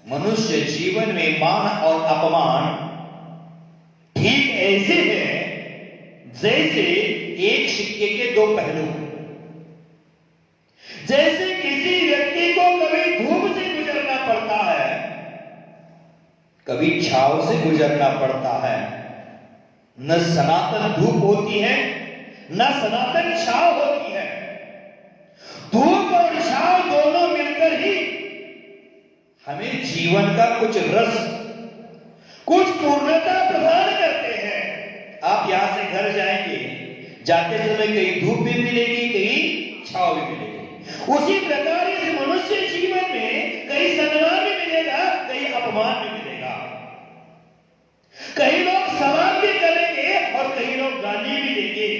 मनुष्य जीवन में मान और अपमान ठीक ऐसे हैं जैसे एक सिक्के के दो पहलू। जैसे किसी व्यक्ति को कभी धूप से गुजरना पड़ता है, कभी छांव से गुजरना पड़ता है। न सनातन धूप होती है, न सनातन छांव होती है। धूप और छांव दोनों मिलकर ही हमें जीवन का कुछ रस, कुछ पूर्णता प्रदान करते हैं। आप यहां से घर जाएंगे, जाते समय कहीं धूप भी मिलेगी, कहीं छांव भी मिलेगी। उसी प्रकार इस मनुष्य जीवन में कहीं सम्मान भी मिलेगा, कहीं अपमान भी मिलेगा। कई लोग सवाल भी करेंगे और कई लोग गाली भी देंगे।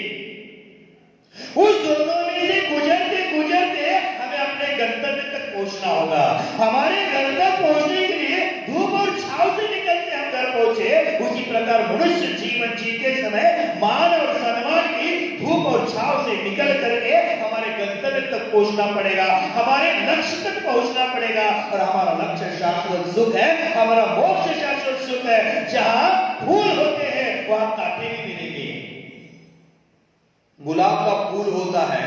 उस दोनों में से गुजरते गुजरते हमें अपने गंतव्य तक पहुंचना होगा। हमारे घर तक पहुंचने के लिए धूप और छांव से निकलते हम घर पहुंचे, उसी प्रकार मनुष्य जीवन जीते समय मान और सम्मान की धूप और छांव से निकल करके हमारे गंतव्य तक पहुंचना पड़ेगा, हमारे लक्ष्य तक पहुंचना पड़ेगा। और हमारा लक्ष्य शाश्वत सुख है, हमारा मोक्ष शाश्वत सुख है। जहां फूल होते हैं वहां कांटे भी मिलेंगे। गुलाब का फूल होता है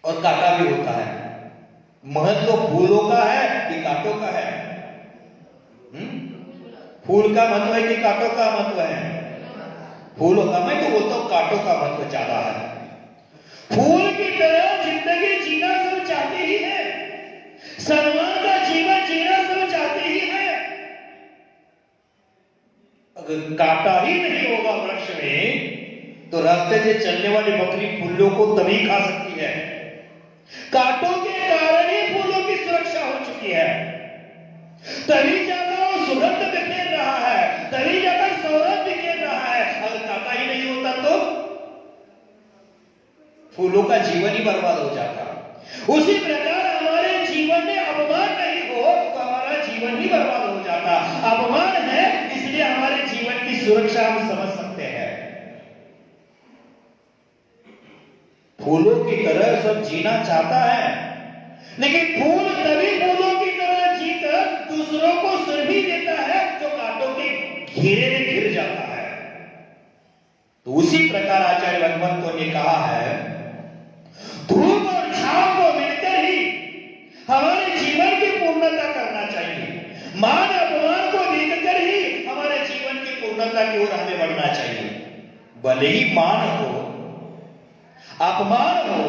और कांटा भी होता है। महत्व फूलों का है कि कांटों का है? फूल का महत्व है कि कांटों का महत्व है? फूलों का। मैं तो बोलता हूं कांटों का महत्व ज्यादा है। फूल की तरह जिंदगी जीना सब चाहते ही है, सम्मान का जीवन जीना सब चाहते ही है। अगर कांटा ही नहीं होगा वृक्ष में तो रास्ते से चलने वाली बकरी फूलों को तभी खा सकती है। कांटों के कारण ही फूलों की सुरक्षा हो चुकी है, तभी ज्यादा वो सुगंध बिखेर रहा है, तभी ज्यादा सौरभ बिखेर रहा है। अगर कांटा ही नहीं होता तो फूलों का जीवन ही बर्बाद हो जाता। उसी प्रकार हमारे जीवन में अपमान नहीं हो तो हमारा जीवन ही बर्बाद हो जाता। अपमान है इसलिए हमारे जीवन की सुरक्षा हम समझ सकते हैं। फूलों की तरह सब जीना चाहता है, लेकिन फूल तभी फूलों की तरह जीकर दूसरों को सुरभि देता है जो कांटों के घेरे में घिर जाता है। तो उसी प्रकार आचार्य भगवंतों ने कहा है, धूप और छांव को मिलकर ही हमारे जीवन की पूर्णता करना चाहिए। मान अपमान को देखकर ही हमारे जीवन की पूर्णता की ओर हमें बढ़ना चाहिए। भले ही मान हो, अपमान हो,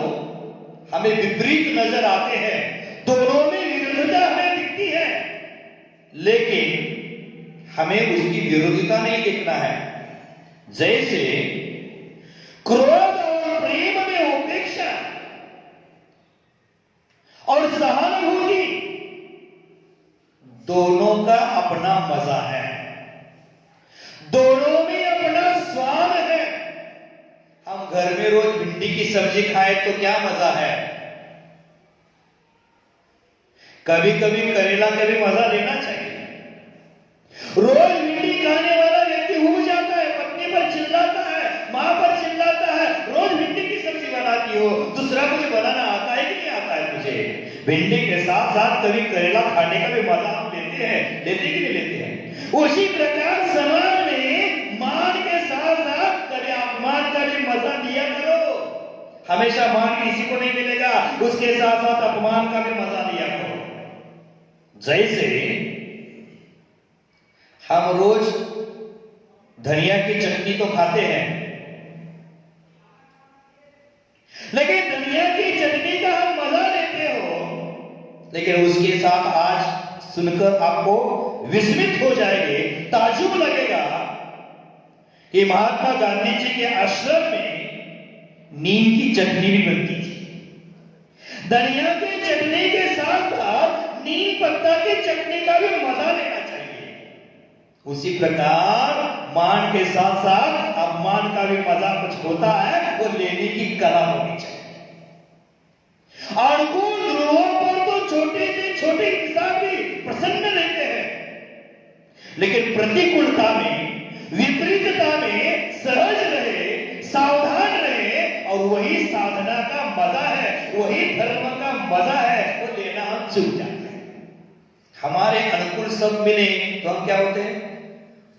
हमें विपरीत नजर आते हैं, दोनों में विरोधता हमें दिखती है, लेकिन हमें उसकी विरोधता नहीं देखना है। जैसे क्रोध और प्रेम में उपेक्षा और सहानुभूति, दोनों का अपना मजा है, दोनों में अपना स्वाद है। हम घर में रोज भिंडी की सब्जी खाए तो क्या मजा है, कभी कभी करेला का भी मजा लेना चाहिए। रोज भिंडी खाने वाला व्यक्ति उब जाता है, पत्नी पर चिल्लाता है, मां पर चिल्लाता है, रोज भिंडी की सब्जी बनाती हो, दूसरा कुछ बनाना आता है कि नहीं आता है मुझे? भिंडी के साथ साथ कभी करेला खाने का भी मजा हम लेते हैं, लेते कि नहीं लेते हैं? उसी प्रकार समाज में मान के साथ साथ कभी अपमान का भी मजा लिया करो। हमेशा मान किसी को नहीं मिलेगा, उसके साथ साथ अपमान का भी मजा लिया करो। जैसे हम रोज धनिया की चटनी तो खाते हैं, लेकिन धनिया की चटनी का हम मजा लेते हो, लेकिन उसके साथ आज सुनकर आपको विस्मित हो जाएंगे, ताज्जुब लगेगा कि महात्मा गांधी जी के आश्रम में नीम की चटनी भी बनती थी। धनिया की चटनी के साथ साथ नीम पत्ता की चटनी का भी मजा लेना चाहिए। उसी प्रकार मान के साथ साथ अपमान का भी मजा कुछ होता है, वो लेने की कला होनी चाहिए। अनुकूल ध्रुवों पर तो छोटे से छोटे किसान भी प्रसन्न रहते हैं, लेकिन प्रतिकूलता में, विपरीतता में सहज रहे, सावधान रहे, और वही साधना का मजा है, वही धर्म का मजा है, वो लेना हम चूक जाते हैं। हमारे अनुकूल सब मिले तो हम क्या होते हैं?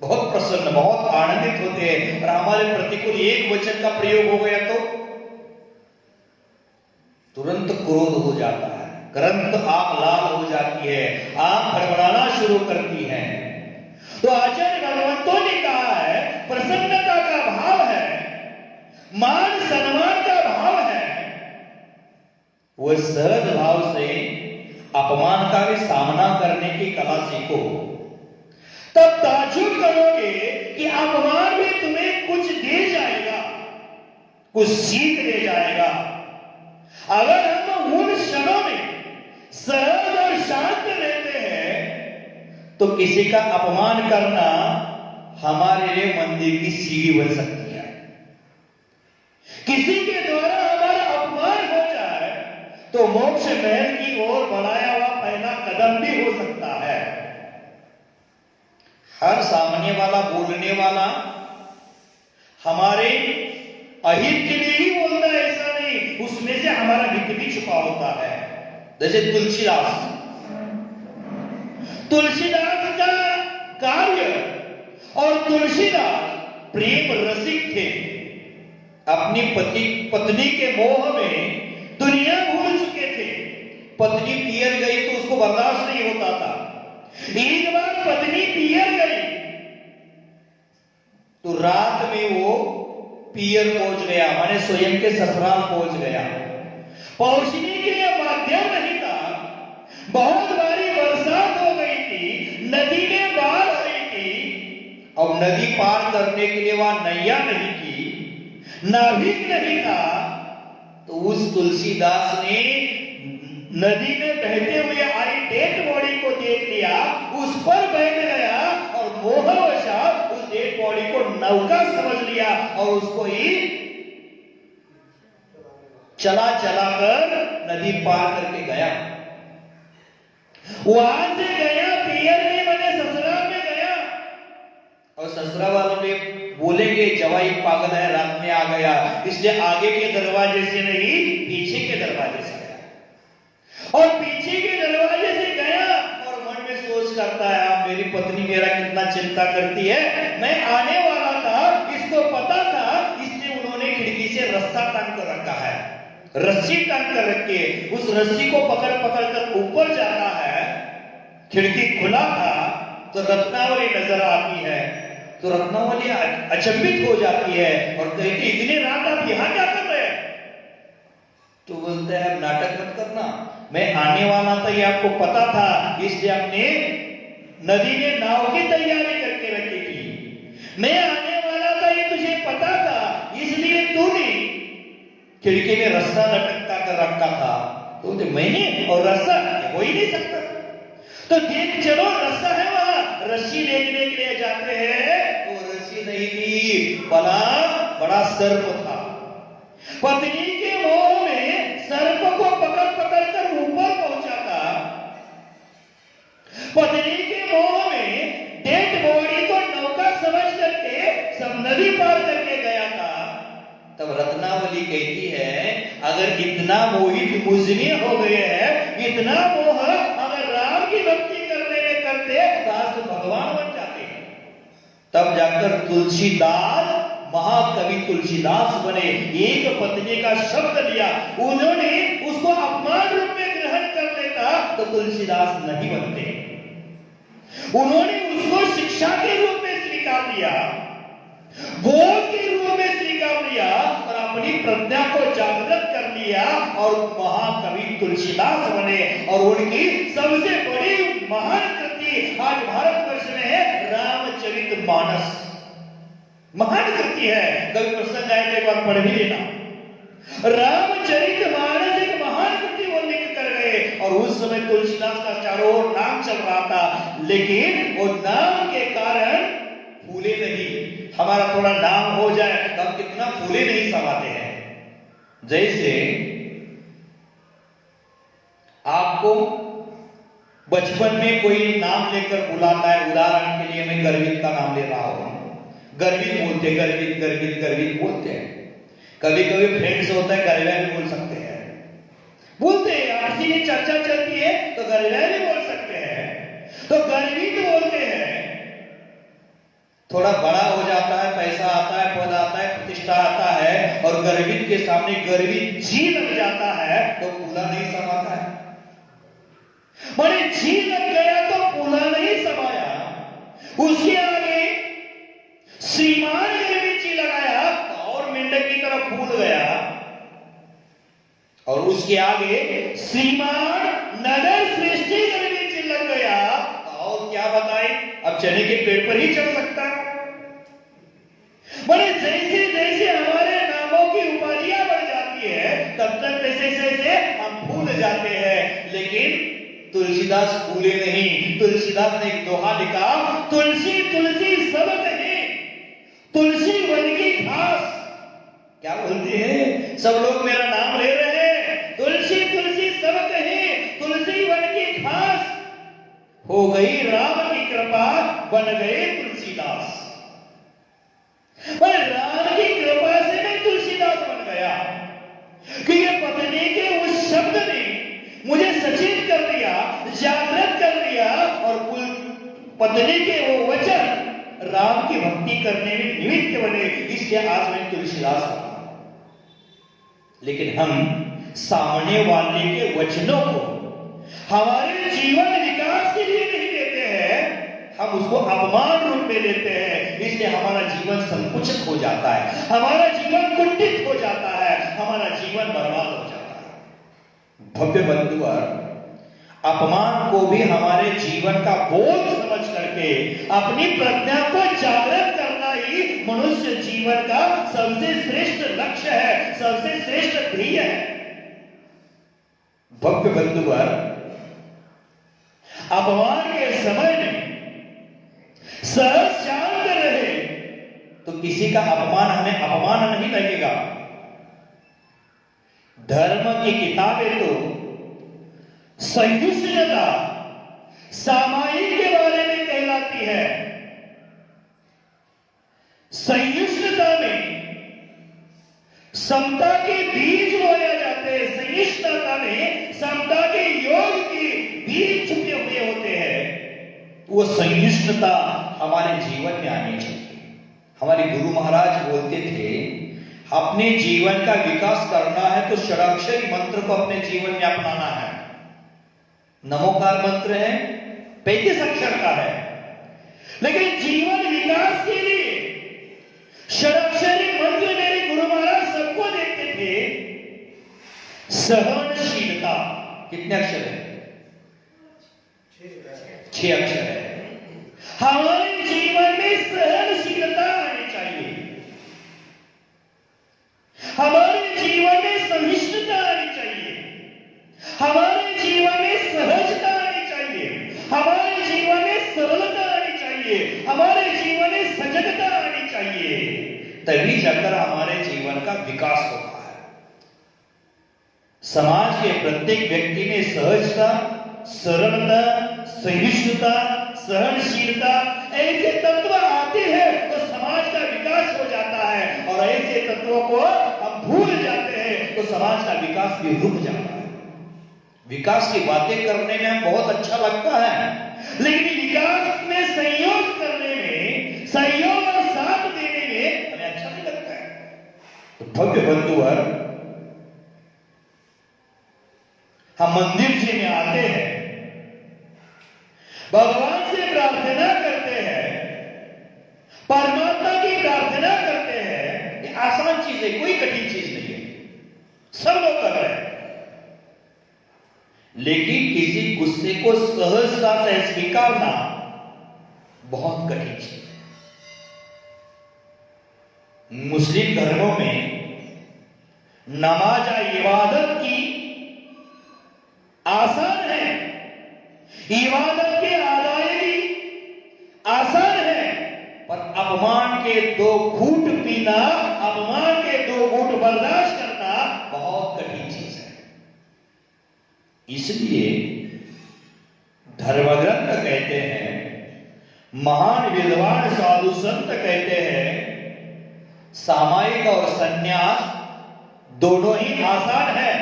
बहुत प्रसन्न, बहुत आनंदित होते हैं। और हमारे प्रतिकूल एक वचन का प्रयोग हो गया तो तुरंत क्रोध हो जाता है, तुरंत आंख लाल हो जाती है, आंख फड़फड़ाना शुरू करती है। तो आचार्य भगवंतों ने कहा है प्रसन्नता का भाव है, मान सम्मान का भाव है, वो सहज भाव से अपमान का भी सामना करने की कला सीखो। तब ताज्जुब करोगे कि अपमान भी तुम्हें कुछ दे जाएगा, कुछ सीख दे जाएगा। अगर हम उन क्षणों में सहज और शांत रहते हैं तो किसी का अपमान करना हमारे लिए मंदिर की सीढ़ी बन सकती है। किसी के द्वारा हमारा अपमान हो जाए तो मोक्ष महल की ओर बढ़ाया हुआ पहला कदम भी हो सकता है। हर सामने वाला, बोलने वाला हमारे अहित के लिए ही बोलता है ऐसा नहीं, उसमें से हमारा हित भी छुपा होता है। जैसे तुलसीदास का कार्य, और तुलसीदास प्रेम रसिक थे। अपनी पत्नी के मोह में दुनिया भूल चुके थे। पत्नी पियर गई तो उसको बर्दाश्त नहीं होता था। एक बार पत्नी पियर गई तो रात में वो पियर पहुंच गया, माने स्वयं के ससुराल पहुंच गया। पहुंचने के लिए माध्यम नहीं था। बहुत भारी बरसात हो गई थी, नदी में बाढ़ आई थी, और नदी पार करने के लिए वहां नैया नहीं थी, नाविक नहीं था। तो उस तुलसीदास ने नदी में बहते हुए आई डेड बॉडी को देख लिया, उस पर बैठ गया और मोहवशात उस डेड बॉडी को नौका समझ लिया और उसको ही चला कर नदी पार करके गया। वहां से गया पियर में, मैंने ससुराल में गया, और ससुराल वालों ने बोलेंगे जवाई पागल है, रात में आ गया, इसलिए आगे के दरवाजे से नहीं पीछे के दरवाजे से गया। और पीछे के दरवाजे से गया और मन में सोच करता है मेरी पत्नी मेरा कितना चिंता करती है, मैं आने वाला था, इसको पता था, इसलिए उन्होंने खिड़की से रस्सा टांग कर रखा है, रस्सी टांग कर रखी है। उस रस्सी को पकड़ कर ऊपर जाना है। खिड़की खुला था तो रत्नावली नजर आती है। तो रत्नावली अचंभित हो जाती है और कहती इतनी रात आप यहां क्या कर रहे हैं? तो बोलते हैं नाटक मत करना, मैं आने वाला था ये आपको पता था, इसलिए आपने नदी में नाव की तैयारी करके रखी थी। मैं आने वाला था ये तुझे पता था, इसलिए तूने खिड़की में रस्सा लटका कर रखा था। तो मैंने, और रस्सा हो ही नहीं सकता। तो देख चलो रस्सा है वहां, रस्सी देखने के लिए जाते हैं, वो रस्सी नहीं थी, बड़ा सर्प था। पत्नी के मोह में सर्प को पकड़ कर ऊपर पहुंचा था। पत्नी के मोह में डेड बॉडी को नौका समझ करके सब नदी पार करके गया था। तब रत्नावली कहती है अगर इतना मोहित मुझमें हो गए हैं, इतना मोह अगर राम की भक्ति करने में करते तो भगवान बन जाते हैं। तब जाकर तुलसीदास, महाकवि तुलसीदास बने। एक पत्नी का शब्द लिया, उन्होंने उसको अपमान रूप में ग्रहण कर लेता तो तुलसीदास नहीं बनते। उन्होंने उसको शिक्षा के रूप में स्वीकार लिया, बोध के रूप में स्वीकार लिया और अपनी प्रज्ञा को जागृत कर लिया और महाकवि तुलसीदास बने। और उनकी सबसे बड़ी महान कृति आज भारतवर्ष में है रामचरितमानस। महान कृति है, कभी प्रसंग आए तो एक बार पढ़ भी लेना। रामचरितमानस एक महान कृति वो लिख कर गए और उस समय तुलसीदास का चारों ओर नाम चल रहा था, लेकिन वो नाम के कारण फूले नहीं। हमारा थोड़ा नाम हो जाए तो हम कितना फूले नहीं समाते हैं। जैसे आपको बचपन में कोई नाम लेकर बुलाता है, उदाहरण के लिए मैं गर्वित का नाम ले रहा हूं, गर्वित बोलते, गर्वित बोलते हैं। कभी कभी फ्रेंड्स होता है गर्विया भी बोल सकते हैं, बोलते हैं आपसी में चर्चा चलती है तो गर्विया भी बोल सकते हैं। के सामने गर्वी जी लग जाता है तो पूरा नहीं समाता है। माने जी लग गया तो पूरा नहीं समाया, उसके आगे श्रीमान गर्वी जी लगाया तो और मेंढक की तरफ फूल गया, और उसके आगे श्रीमान नगर सृष्टि गर्वी जी लग गया तो और क्या बताए, अब चने के पेड़ पर ही चढ़ सकता है। बोले जैसे जैसे हमारे नामों की उपाधियां बढ़ जाती है तब तक जैसे जैसे हम भूल जाते हैं, लेकिन तुलसीदास भूले नहीं। तुलसीदास ने एक दोहा लिखा, तुलसी तुलसी सब कहे तुलसी वन की घास। क्या बोलते हैं, सब लोग मेरा नाम ले रहे हैं, तुलसी तुलसी सब कहे तुलसी वन की घास, हो गई राम की कृपा बन गए तुलसीदास। पर राम की कृपा से मैं तुलसीदास बन गया, क्योंकि पत्नी के उस शब्द ने मुझे सचेत कर दिया, जागृत कर दिया, और पत्नी के वो वचन राम की भक्ति करने में निमित्त बने, इसलिए आज मैं तुलसीदास बना। लेकिन हम सामने वाले के वचनों को हमारे जीवन विकास के लिए नहीं लेते हैं, हम उसको अपमान रूप में लेते हैं, इसलिए हमारा जीवन संकुचित हो जाता है, हमारा जीवन कुंठित हो जाता है, हमारा जीवन बर्बाद हो जाता है। भव्य बंधुवर, अपमान को भी हमारे जीवन का बोझ समझ करके अपनी प्रज्ञा को जागृत करना ही मनुष्य जीवन का सबसे श्रेष्ठ लक्ष्य है, सबसे श्रेष्ठ ध्येय है। भव्य बंधुवर, अपमान के समय में सहज शांत रहे तो किसी का अपमान हमें अपमान नहीं लगेगा। धर्म की किताबें तो सहिष्णुता सामायिक के बारे में कहलाती है। सहिष्णुता में समता के बीज बोया जाते हैं, सहिष्णुता में समता के योग के बीज छुपे हुए होते हैं। वो सहिष्णुता हमारे जीवन में आनी चाहिए। हमारे गुरु महाराज बोलते थे, अपने जीवन का विकास करना है तो षडाक्षरी मंत्र को अपने जीवन में अपनाना है। नमोकार मंत्र है, 35 अक्षर का है, लेकिन जीवन विकास के लिए षडाक्षरी मंत्र मेरे गुरु महाराज सबको देते थे। सहनशीलता कितने अक्षर है? 6 अक्षर है। हमारे जीवन में सहनशीलता आनी चाहिए, हमारे जीवन में सहिष्णुता आनी चाहिए, हमारे जीवन में सहजता आनी चाहिए, हमारे जीवन में सरलता आनी चाहिए, हमारे जीवन में सजगता आनी चाहिए, तभी जाकर हमारे जीवन का विकास होता है। समाज के प्रत्येक व्यक्ति में सहजता, सरलता, सहिष्णुता, सहनशीलता ऐसे तत्व आते हैं तो समाज का विकास हो जाता है, और ऐसे तत्वों को हम भूल जाते हैं तो समाज का विकास भी रुक जाता है। विकास की बातें करने में हम बहुत अच्छा लगता है, लेकिन विकास में सहयोग करने में, सहयोग और साथ देने में हमें अच्छा नहीं लगता है। तो भव्य बंधुवर, हम मंदिर जी में आते हैं, भगवान से प्रार्थना करते हैं, परमात्मा की प्रार्थना करते हैं। ये आसान चीज है, कोई कठिन चीज नहीं है, सब लोग कर रहे हैं। लेकिन किसी गुस्से को सहजता से स्वीकारना बहुत कठिन चीज है। मुस्लिम धर्मों में नमाज इबादत की आसान है, इबादत के अदायगी आसान है, पर अपमान के 2 घूंट पीना, अपमान के 2 घूंट बर्दाश्त करना बहुत कठिन चीज है। इसलिए धर्मग्रंथ कहते हैं, महान विद्वान साधु संत कहते हैं, सामायिक और संन्यास दोनों ही आसान है,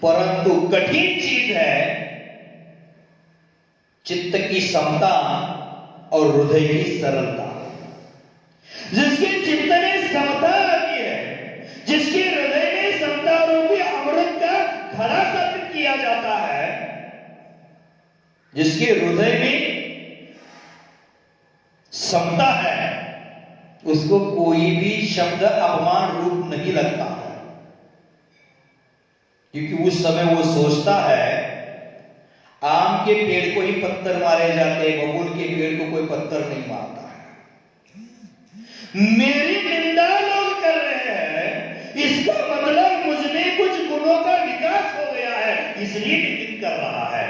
परंतु कठिन चीज है चित्त की समता और हृदय की सरलता। जिसके चित्त में समता आती है, जिसके जिसके हृदय में समता है, उसको कोई भी शब्द अपमान रूप नहीं लगता है, क्योंकि उस समय वो सोचता है आम के पेड़ को ही पत्थर मारे जाते, बबूल के पेड़ को कोई पत्थर नहीं मारता है। मेरी निंदा लोग कर रहे हैं, इसका मतलब मुझमें कुछ गुणों का विकास हो गया है, इसलिए निंदित कर रहा है,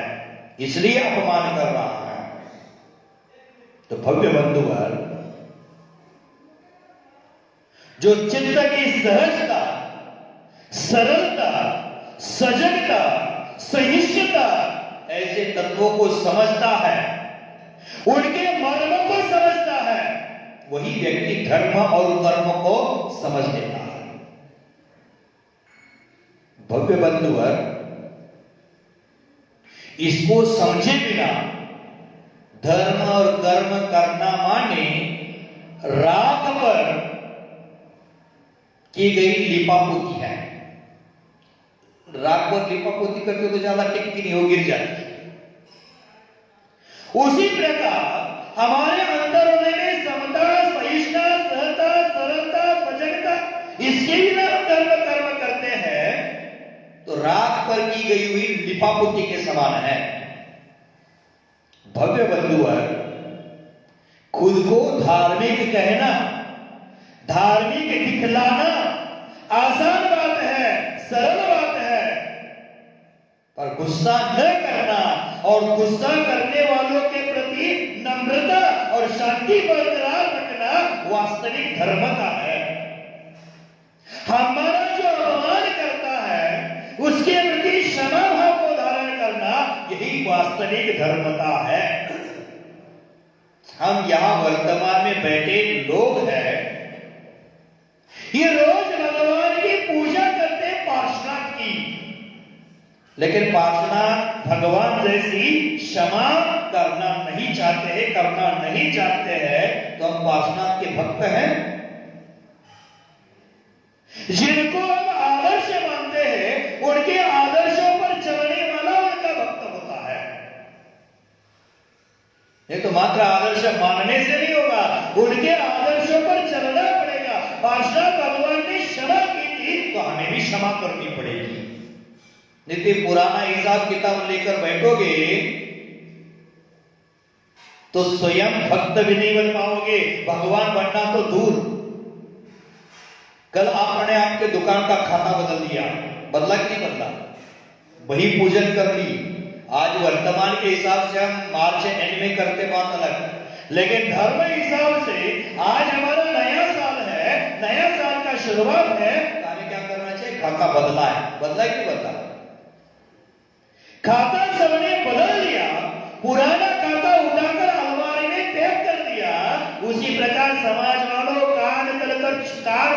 इसलिए अपमान कर रहा है। तो भव्य बंधुवर, जो चित्त की सहजता, सरलता, सजगता, सहिष्णुता ऐसे तत्वों को समझता है, उनके मर्मों को समझता है, वही व्यक्ति धर्म और कर्म को समझ लेता है। भव्य बंधुवर, इसको समझे बिना धर्म और कर्म करना माने राख पर की गई लिपापोती है। राख पर लिपापोती करते तो ज्यादा टिकती नहीं हो, गिर जाती। उसी प्रकार हमारे अंदर होने समता, सहिष्णुता, सहता, सरलता, सजगता, इसके बिना हम कर्म करते हैं तो राख पर की गई हुई लिपापोती के समान है। भव्य बंधुवर, खुद को धार्मिक कहना, धार्मिक दिखलाना आसान बात है, सरल बात है, पर गुस्सा न करना और गुस्सा करने वालों के प्रति नम्रता और शांति बरकरार रखना वास्तविक धर्म का है। हमारा जो अपमान करता है उसके प्रति क्षमा भाव को धारण करना, यही वास्तविक धर्मता है। हम यहां वर्तमान में बैठे लोग हैं, ये रोज भगवान की पूजा करते पार्श्वनाथ की, लेकिन पार्श्वनाथ भगवान जैसी क्षमा करना नहीं चाहते हैं, करना नहीं चाहते हैं, तो हम पार्श्वनाथ के भक्त हैं। जिनको हम आदर्श मानते हैं, उनके आदर्शों पर चलने वाला उनका भक्त होता है। ये तो मात्र आदर्श मानने से नहीं होगा, उनके आदर्शों पर चलना पड़ेगा। पार्श्वनाथ भगवान ने क्षमा की थी तो हमें भी क्षमा करनी पड़ेगी। नित्य पुराना हिसाब किताब लेकर बैठोगे तो स्वयं भक्त भी नहीं बन पाओगे, भगवान बनना तो दूर। कल आपने आपके दुकान का खाता बदल दिया, बदला कि नहीं बदला? वही पूजन कर ली। आज वर्तमान के हिसाब से हम मार्च एंड में करते बात अलग, लेकिन धर्म हिसाब से आज हमारा नया साल है, नया साल का शुरुआत है, हमें क्या करना चाहिए? खाता बदला है, बदला कि बदला? खाता सबने बदल लिया, पुराना खाता उठाकर अलमारी में पैक कर दिया। उसी प्रकार समाज वालों कान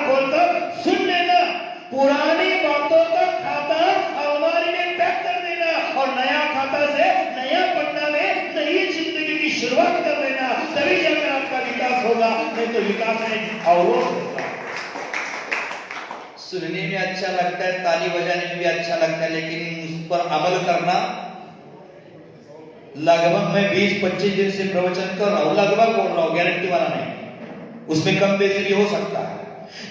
खोलकर सुन लेना, पुरानी बातों का खाता अलमारी में पैक कर देना और नया खाता से नया पन्ना में नई जिंदगी की शुरुआत कर देना, तभी जाकर आपका विकास होगा, नहीं तो विकास में अवरोध होगा। सुनने में अच्छा लगता है, ताली बजाने में भी अच्छा लगता है, लेकिन उस पर अमल करना, लगभग मैं 20-25 दिन से प्रवचन कर रहा हूं, लगभग बोल रहा हूं, गारंटी वाला नहीं, उसमें कम बेसी भी हो सकता है।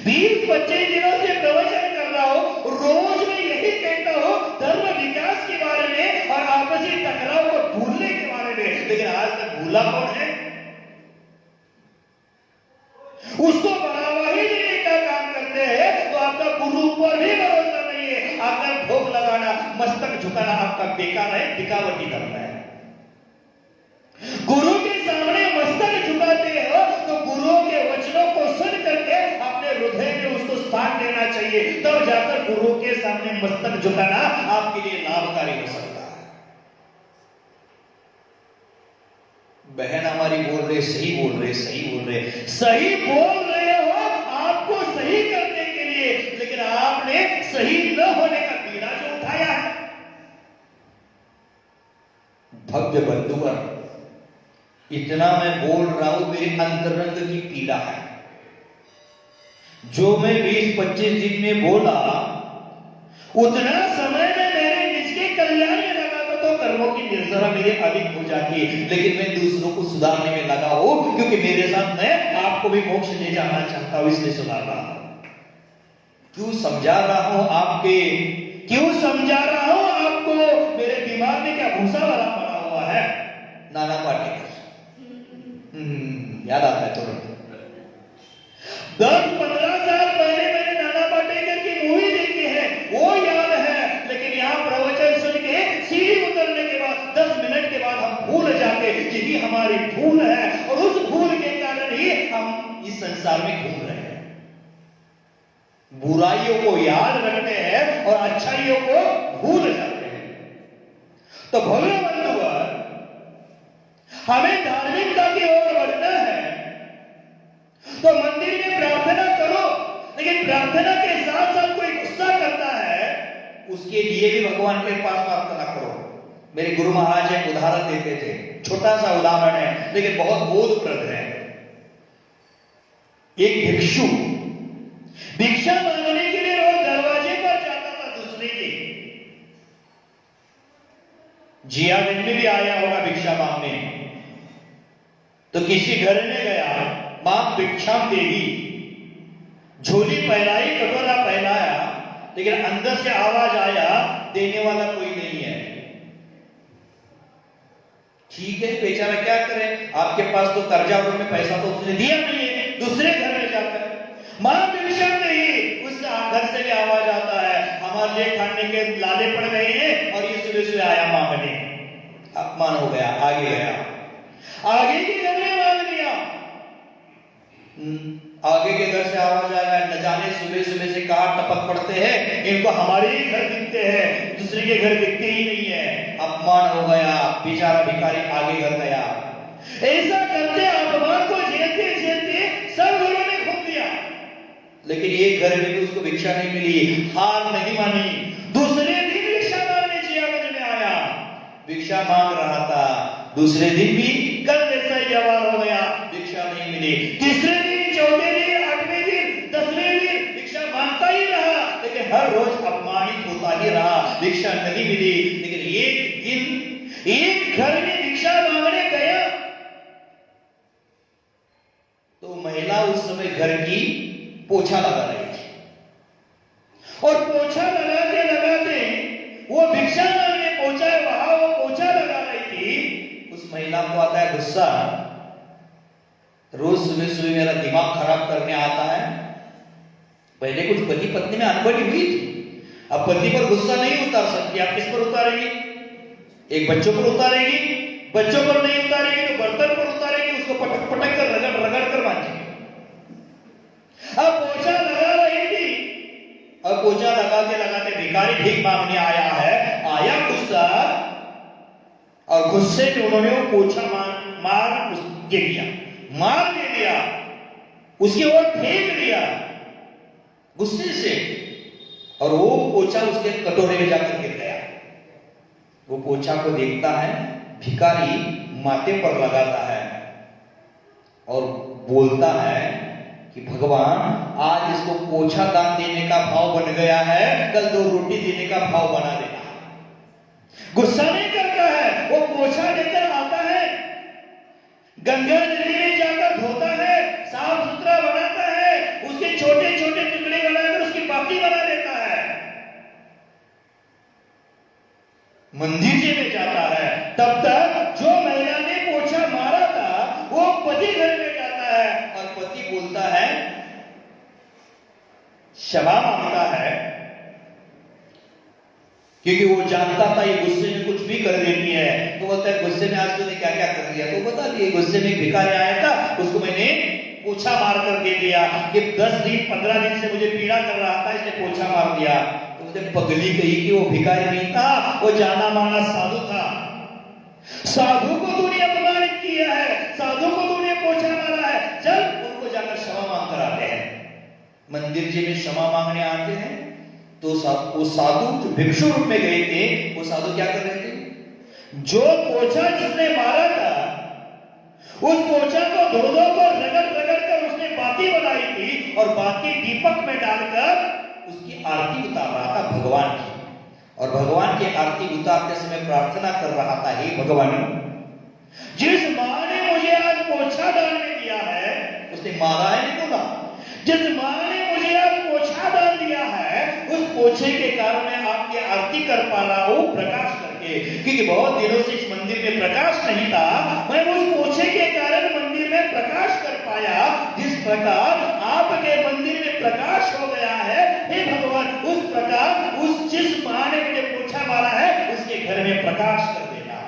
20-25 दिनों से प्रवचन कर रहा हूं, रोज मैं यही कहता हूं धर्म विकास के बारे में और आपसी टकराव को भूलने के बारे में, लेकिन आज तक भूला कौन है? उसको बढ़ावा ही देने का काम करते हैं, तो आपका गुरु पर भी भरोसा नहीं है। आकर भोग लगाना, मस्तक झुकाना आपका बेकार है, दिखावटी धर्म है। गुरु के सामने मस्तक झुकाते हो तो गुरुओं के वचनों को सुन करके अपने हृदय में उसको स्थान देना चाहिए, तब जाकर गुरु के सामने मस्तक झुकाना आपके लिए लाभकारी हो सकता है। बहन हमारी बोल रहे, सही बोल रहे, सही बोल रहे, सही बोल रहे हो आपको सही करने के लिए, लेकिन आपने सही न होने का पीड़ा जो उठाया है। भव्य बंधुवर, इतना मैं बोल रहा हूं, मेरे अंतरंग की पीड़ा है। जो मैं 20-25 दिन में बोला, उतना समय में मेरे निज के कल्याण में लगा तो कर्मों की निर्जरा मेरे अधिक हो जाती, लेकिन मैं दूसरों को सुधारने में लगा हूं, क्योंकि मेरे साथ मैं आपको भी मोक्ष ले जाना चाहता हूं, इसलिए सुधार रहा हूं। क्यों समझा रहा हूं आपके, क्यों समझा रहा हूं आपको? मेरे दिमाग में क्या भूसा वाला पड़ा हुआ है? नाना पाटेकर, याद आता है तुरंत। 10-15 साल पहले मैंने नाना पाटेकर की मूवी देखी है, वो याद है, लेकिन यहाँ प्रवचन सुन के सीढ़ी उतरने के बाद 10 मिनट के बाद हम भूल जाते कि ये हमारी भूल है, और उस भूल के कारण ही हम इस संसार में घूम रहे हैं। बुराइयों को याद रखते हैं और अच्छाइयों को भूल जाते हैं। तो भोले बंधुवर, हमें धार्मिकता की ओर बढ़ना है तो मंदिर में प्रार्थना करो, लेकिन प्रार्थना के साथ साथ कोई गुस्सा करता है, उसके लिए भी भगवान के पास प्रार्थना करो। मेरे गुरु महाराज एक उदाहरण देते थे, छोटा सा उदाहरण है लेकिन बहुत बोधप्रद है। एक भिक्षु भिक्षा मांगने के लिए रोज दरवाजे पर जाता था दूसरे के। जियागंज में भी आया होगा भिक्षा मांगने, तो किसी घर में गया, मां भिक्षा देगी, झोली पहलाई, कटोरा पहलाया, लेकिन अंदर से आवाज आया देने वाला कोई नहीं है। ठीक है, बेचारा क्या करे, आपके पास तो कर्जा में पैसा तो उसने दिया नहीं है, दूसरे घर में जाकर मां भिक्षा नहीं, उस घर से भी आवाज आता है, हमारे लिए खाने के लाले पड़ गए हैं और ये सुबह सुबह आया मांगने। अपमान हो गया, आगे गया, आगे के घर में मांग लिया, आगे के घर से आवाज आ गया, न जाने सुबह सुबह से कहां टपक पड़ते हैं, इनको हमारे ही घर दिखते हैं, दूसरे के घर दिखते ही नहीं है। अपमान हो गया, बेचारा भिखारी आगे घर गया। ऐसा करते अपमान को झेलते झेलते सब घरों में घूम लिया, लेकिन एक घर में भी उसको भिक्षा नहीं मिली। हार नहीं मानी, दूसरे दिन भिक्षा मांगने जियागंज में आया, भिक्षा मांग रहा था, दूसरे दिन भी कल जैसा ही व्यवहार हो गया, भिक्षा नहीं मिली। तीसरे दिन, चौथे दिन, 8वें दिन, 10वें दिन भिक्षा मांगता ही रहा, लेकिन हर रोज अपमानित होता ही रहा, भिक्षा नहीं मिली। लेकिन एक दिन एक घर में भिक्षा मांगने गया तो महिला उस समय घर की पोछा लगा रही थी, और पोछा लगाते लगाते वो भिक्षा मांगने पहुंचा है, वहां वो पोछा लगा रही थी। उस महिला को आता है गुस्सा, रोज सुबह सुबह मेरा दिमाग खराब करने आता है। पहले कुछ पति पत्नी में अनबनी हुई थी, अब पति पर गुस्सा नहीं उतार सकती, आप किस पर उतारेंगे? एक बच्चों पर उतारेगी, बच्चों पर नहीं उतारेगी तो बर्तन पर उतारेगी, उसको पटक पटक कर रगड़ रगड़ कर मांजेगी। अब पोछा लगा रही थी, अब पोछा लगाते लगाते भिखारी भीख मांगने आया है, आया गुस्सा, और गुस्से में उन्होंने वो पोछा मार दे दिया, मार दे दिया, उसकी ओर फेंक दिया गुस्से से, और वो पोछा उसके कटोरे में जाकर गिर गया। वो पोछा को देखता है, भिखारी माथे पर लगाता है और बोलता है कि भगवान, आज इसको पोछा दान देने का भाव बन गया है, कल 2 रोटी देने का भाव बना देना। गुस्सा नहीं करता है, वो पोछा लेकर आता है, गंगा नदी में जाकर धोता है, साफ सुथरा बनाता है, उसके छोटे छोटे टुकड़े बनाकर उसकी बाती बना देता है, मंदिर में जाता है। तब तक जो महिला ने पोछा मारा था वो पति घर में जाता है, और पति बोलता है, क्षमा मांगता है, क्योंकि वो जानता था ये गुस्से में कुछ भी कर देती है। तो बोलता है, गुस्से में आज तूने क्या क्या कर दिया? तो बता दिए, गुस्से में भिखारी आया था, उसको मैंने पोछा मार कर दे दिया, कि 10 दिन 15 दिन से मुझे पीड़ा कर रहा था, इसने पोछा मार दिया। तो मुझे पगली कही कि वो भिखारी नहीं था, वो जाना माना साधु था। साधु को तूने अपमानित किया है, साधु को तूने पोछा मारा है, चल उनको जाकर क्षमा मांग कर आते हैं। मंदिर जी में क्षमा मांगने आते हैं तो वो साधु जो भिक्षु रूप में गए थे, वो साधु क्या कर रहे थे? जो पोछा जिसने मारा था उस पोछा को धो धो कर रगड़ रगड़ कर उसने बाती बनाई थी, और बाती दीपक में डालकर उसकी आरती उतार रहा था भगवान की। और भगवान की आरती उतारते समय प्रार्थना कर रहा था, हे भगवान, जिस मां ने मुझे आज पोछा डालने दिया है, उसने मारा है नहीं बोला, जिस मां ने मुझे आज पोछा डाल दिया है, उस पोछे के कारण मैं आपकी आरती कर पा रहा हूं प्रकाश करके, क्योंकि बहुत दिनों से इस मंदिर में प्रकाश नहीं था। मैं उस पोछे के कारण मंदिर में प्रकाश कर पाया। जिस प्रकार आपके मंदिर में प्रकाश हो गया है, हे भगवान, उस प्रकार उस जिस मां ने मुझे पोछा मारा है उसके घर में प्रकाश कर देना,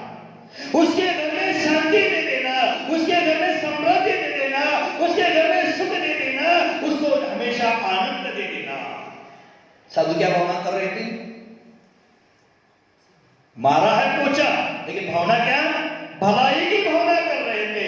उसके घर में शांति दे देना, उसके घर में समृद्धि दे देना, उसके घर में सुख दे देना, उसको हमेशा आनंद दे देना। साधु क्या भावना कर रहे थे? मारा है पोछा, लेकिन भावना क्या? भलाई की भावना कर रहे थे,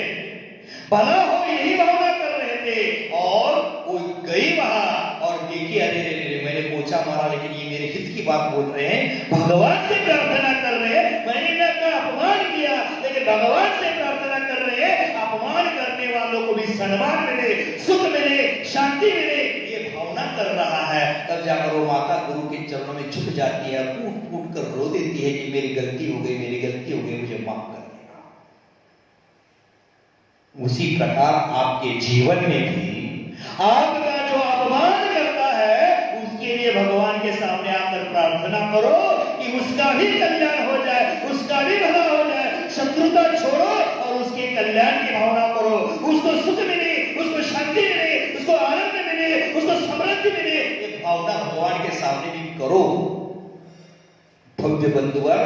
भला हो यही भावना कर रहे थे। और वो गई वहां और देखी, अरे मैंने पोछा मारा, लेकिन ये मेरे हित की बात बोल रहे हैं, भगवान से प्रार्थना कर रहे हैं, मैंने इनका अपमान किया, लेकिन भगवान से प्रार्थना कर रहे हैं, अपमान करने वालों को भी सम्मान मिले, सुख मिले, शांति मिले, ये भावना कर रहा है। तब जाकर वो माता गुरु के चरणों में झुक जाती है, फूट फूट कर रो देती है कि मेरी गलती हो गई, मेरी गलती हो गई, मुझे माफ कर देना। उसी प्रकार आपके जीवन में भी आपका जो अपमान करता है, उसके लिए भगवान के सामने आकर प्रार्थना करो कि उसका भी कल्याण हो जाए, उसका भी भला हो जाए। शत्रुता छोड़ो और उसके कल्याण की भावना करो, उसको सुख मिले, उसको शांति मिले, उसको आनंद मिले, उसको समृद्धि मिले, ये भावना भगवान के सामने भी करो। भव्य बंधुवर,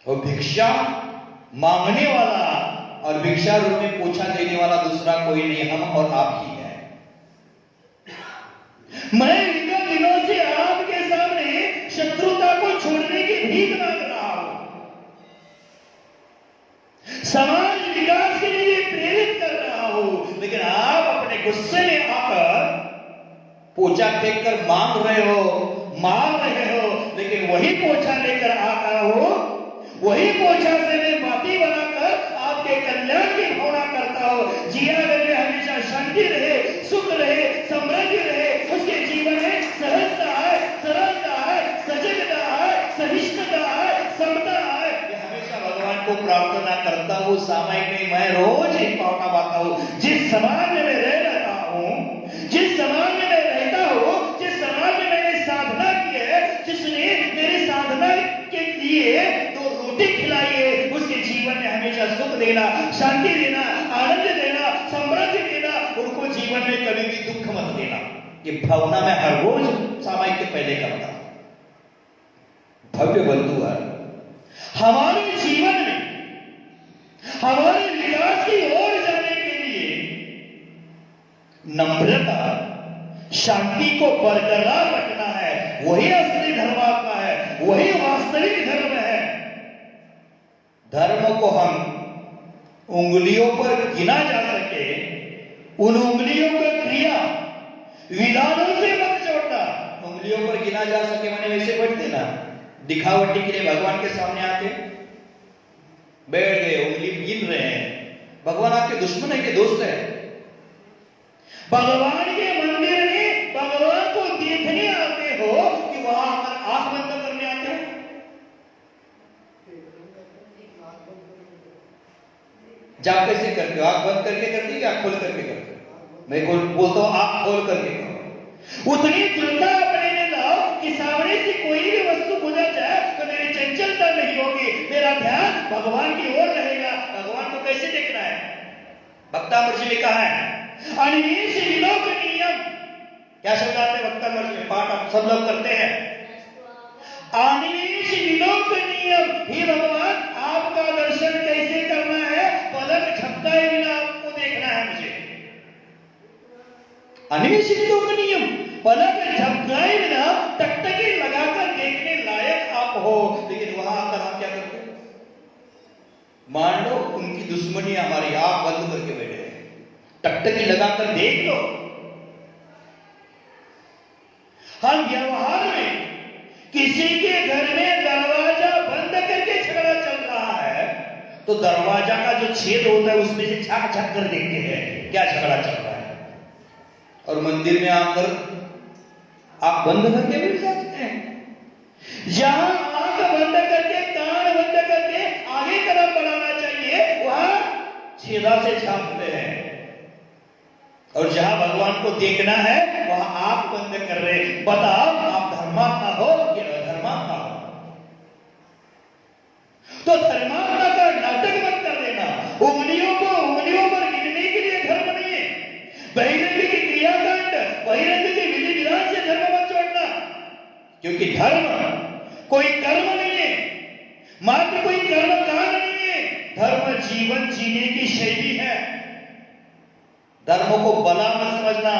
और भिक्षा मांगने वाला और भिक्षा रूप में पोछा देने वाला दूसरा कोई नहीं, हम और आप ही है। मैं इतने दिनों से आपके सामने शत्रुता को छोड़ने की भीख मांग रहा हूं, समाज विकास के लिए प्रेरित कर रहा हूं, लेकिन आप अपने गुस्से में आकर पोछा फेंक कर मांग रहे हो, मार रहे हो। लेकिन वही पोछा लेकर आता हो, वही पोछा से मैं बाती बनाकर आपके कल्याण की भावना करता हो, जिया में हमेशा शांति रहे, सुख रहे, समृद्धि रहे, उसके जीवन में सहजता है, सरलता है, सजगता है, सहिष्णुता है, समता है। ये हमेशा भगवान को प्रार्थना करता हूँ। सामायिक नहीं, मैं रोज एक भावना पाता हूँ। जिस समाज में मैं रह रहा हूँ, जिस समाज में मैं रहता हूँ, जिस समाज में मैंने साधना की है, जिसने मेरी साधना के लिए तो रोटी खिलाई है, उसके जीवन में हमेशा सुख देना, शांति देना, आनंद देना, समृद्धि देना, उनको जीवन में कभी भी दुख मत देना। ये भावना मैं हर रोज सामायिक के पहले करता हूं। भव्य बंधुवर, हमारे जीवन में हमारे विकास की ओर जाने के लिए नम्रता, शांति को बरकरार रखना है, वही असली धर्मात्मा है, वही वास्तविक धर्म है। धर्म को हम उंगलियों पर गिना जा सके, उन उंगलियों का क्रिया विधानों से मत जोड़ना। उंगलियों पर गिना जा सके माने वैसे बैठते ना, दिखावटी के लिए भगवान के सामने आके बैठ गए, उंगली गिन रहे हैं। भगवान आपके दुश्मन है कि दोस्त है? भगवान के मंदिर में भगवान को देखने आते हो कि वहां आकर आंख बंद करने आते हो? जाप कैसे करते हो? आंख बंद करके करती है, आंख खोल करके करते हो? मैं बोलता हूं आंख खोल करके करो। उतनी दृढ़ता अपने में लाओ कि सामने से कोई भी वस्तु गुजर जाए तो मेरी चंचलता नहीं होगी, मेरा ध्यान भगवान की ओर रहेगा। भगवान को कैसे देखना है? भक्तामृत जी में कहा है, अनिमेष विलोकनीयम। क्या शब्द आते हैं भक्तामृत में? पाठ आप सब लोग करते हैं। अनिमेष विलोकनीयम, हे भगवान आपका दर्शन कैसे करना है? पलक झपकाए बिना आपको देखना है मुझे। अनिमेष विलोकनीयम, पलक झपकाए बिना टकटकी लगाकर देखने लायक आप हो। लेकिन वहां आकर हम क्या करते हैं? मान लो उनकी दुश्मनी हमारी, आंख बंद करके बैठे हैं, टकटकी लगाकर देख लो। हम व्यवहार में किसी के घर में दरवाजा बंद करके झगड़ा चल रहा है तो दरवाजा का जो छेद होता है उसमें से झांक झांक कर देखते हैं क्या झगड़ा चल रहा है, और मंदिर में आकर आप बंद करके बैठ जाते हैं। जहां आंख बंद करके कान बंद करके आगे कदम बढ़ाना चाहिए वहां छेदा से छापते हैं, और जहां भगवान को देखना है वहां आंख बंद कर रहे। बताओ आप धर्मात्मा हो या अधर्मात्मा हो? तो धर्मात्मा का नाटक मत कर देना। उंगलियों को उंगलियों पर गिनने के लिए धर्म नहीं है। बहिरंग की क्रियाकांड, बहिरंग के विधि विधान से धर्म मत छोड़ना, क्योंकि धर्म कोई कर्म नहीं है, मात्र कोई कर्म कांड नहीं है। धर्म जीवन जीने की शैली है। धर्म को बला मत समझना।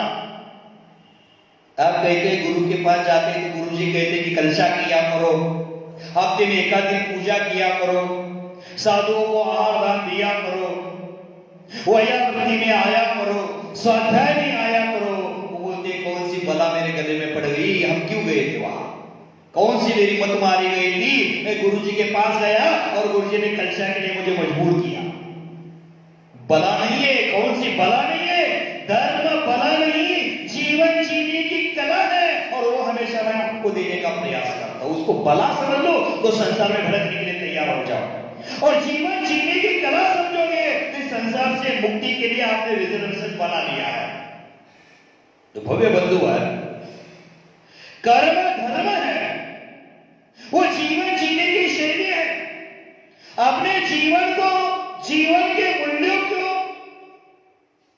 आप कहते गुरु के पास जाते हैं तो गुरु जी कहते कि कलशा किया करो, हफ्ते में एक दिन पूजा किया करो, साधुओं को आहार दान दिया करो, वैयावृत्ति में आया करो, स्वाध्याय में आया करो। वो बोलते कौन सी बला मेरे गले में पड़ गई, हम क्यों गए थे वहां, कौन सी मेरी मत मारी गई थी, मैं गुरु जी के पास गया और गुरु जी ने कलशा के लिए मुझे मजबूर किया। बला नहीं है, कौन सी बला नहीं है। धर्म बला नहीं, जीवन जीने की कला है, और वो हमेशा मैं आपको देने का प्रयास करता हूं। उसको बला समझ लो तो संसार में भटकने के लिए तैयार हो जाओ, और जीवन जीने की कला समझोगे तो संसार से मुक्ति के लिए आपने रिजर्वेशन बना लिया है। तो भव्य बंधु है, कर्म धर्म है, वो जीवन जीने की शैली है। अपने जीवन को, जीवन के मूल्यों को